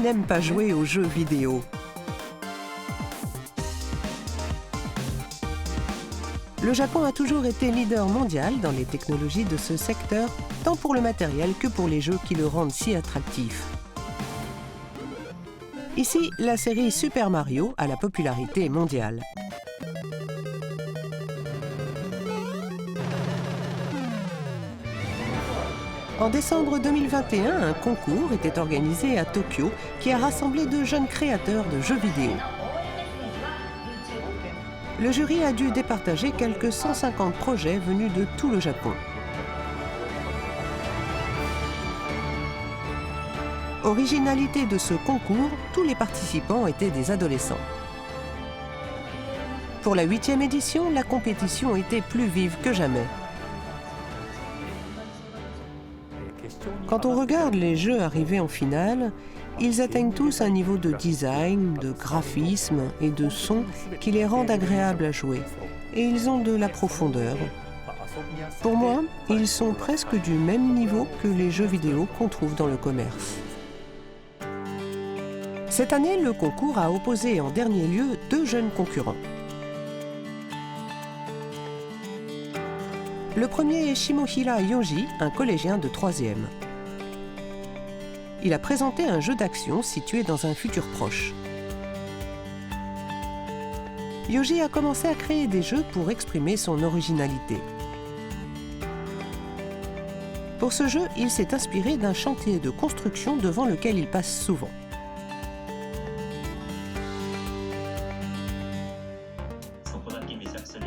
n'aime pas jouer aux jeux vidéo? Le Japon a toujours été leader mondial dans les technologies de ce secteur, tant pour le matériel que pour les jeux qui le rendent si attractif. Ici, la série Super Mario a la popularité mondiale. En décembre 2021, un concours était organisé à Tokyo qui a rassemblé de jeunes créateurs de jeux vidéo. Le jury a dû départager quelques 150 projets venus de tout le Japon. Originalité de ce concours, tous les participants étaient des adolescents. Pour la 8e édition, la compétition était plus vive que jamais. Quand on regarde les jeux arrivés en finale, ils atteignent tous un niveau de design, de graphisme et de son qui les rendent agréables à jouer. Et ils ont de la profondeur. Pour moi, ils sont presque du même niveau que les jeux vidéo qu'on trouve dans le commerce. Cette année, le concours a opposé en dernier lieu 2 jeunes concurrents. Le premier est Shimohira Yoji, un collégien de 3e. Il a présenté un jeu d'action situé dans un futur proche. Yoji a commencé à créer des jeux pour exprimer son originalité. Pour ce jeu, il s'est inspiré d'un chantier de construction devant lequel il passe souvent.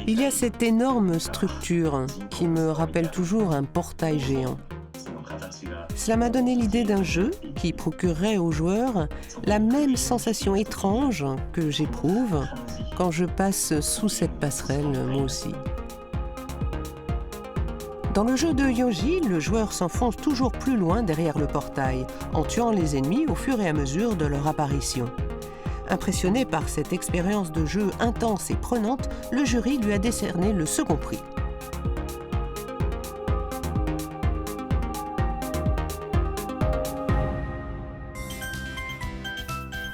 Il y a cette énorme structure qui me rappelle toujours un portail géant. Cela m'a donné l'idée d'un jeu qui procurerait aux joueurs la même sensation étrange que j'éprouve quand je passe sous cette passerelle, moi aussi. Dans le jeu de Yoji, le joueur s'enfonce toujours plus loin derrière le portail, en tuant les ennemis au fur et à mesure de leur apparition. Impressionné par cette expérience de jeu intense et prenante, le jury lui a décerné le second prix.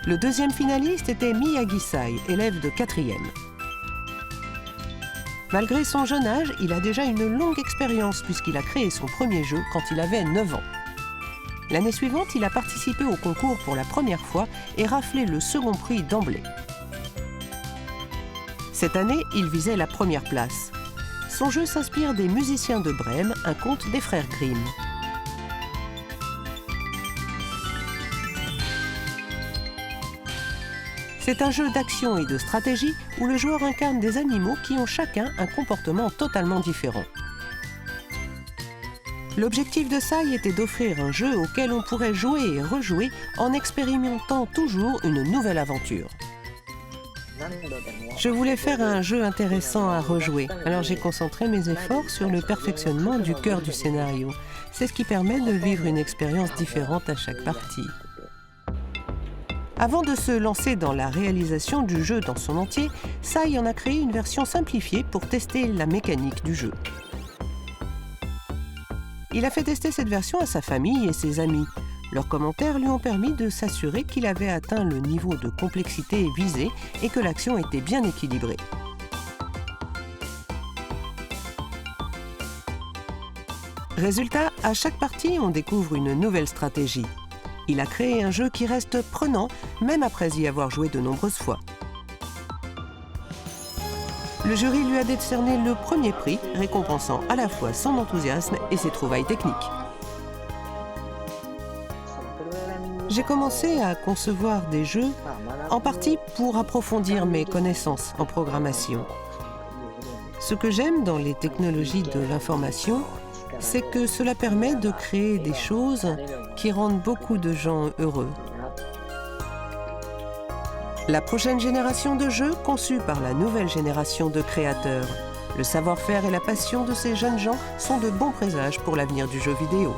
Le deuxième finaliste était Miyagi-Sai, élève de 4e. Malgré son jeune âge, il a déjà une longue expérience puisqu'il a créé son premier jeu quand il avait 9 ans. L'année suivante, il a participé au concours pour la première fois et raflé le second prix d'emblée. Cette année, il visait la première place. Son jeu s'inspire des Musiciens de Brême, un conte des frères Grimm. C'est un jeu d'action et de stratégie où le joueur incarne des animaux qui ont chacun un comportement totalement différent. L'objectif de Sai était d'offrir un jeu auquel on pourrait jouer et rejouer en expérimentant toujours une nouvelle aventure. Je voulais faire un jeu intéressant à rejouer, alors j'ai concentré mes efforts sur le perfectionnement du cœur du scénario. C'est ce qui permet de vivre une expérience différente à chaque partie. Avant de se lancer dans la réalisation du jeu dans son entier, Sai en a créé une version simplifiée pour tester la mécanique du jeu. Il a fait tester cette version à sa famille et ses amis. Leurs commentaires lui ont permis de s'assurer qu'il avait atteint le niveau de complexité visé et que l'action était bien équilibrée. Résultat, à chaque partie, on découvre une nouvelle stratégie. Il a créé un jeu qui reste prenant, même après y avoir joué de nombreuses fois. Le jury lui a décerné le premier prix, récompensant à la fois son enthousiasme et ses trouvailles techniques. J'ai commencé à concevoir des jeux, en partie pour approfondir mes connaissances en programmation. Ce que j'aime dans les technologies de l'information, c'est que cela permet de créer des choses qui rendent beaucoup de gens heureux. La prochaine génération de jeux conçue par la nouvelle génération de créateurs. Le savoir-faire et la passion de ces jeunes gens sont de bons présages pour l'avenir du jeu vidéo.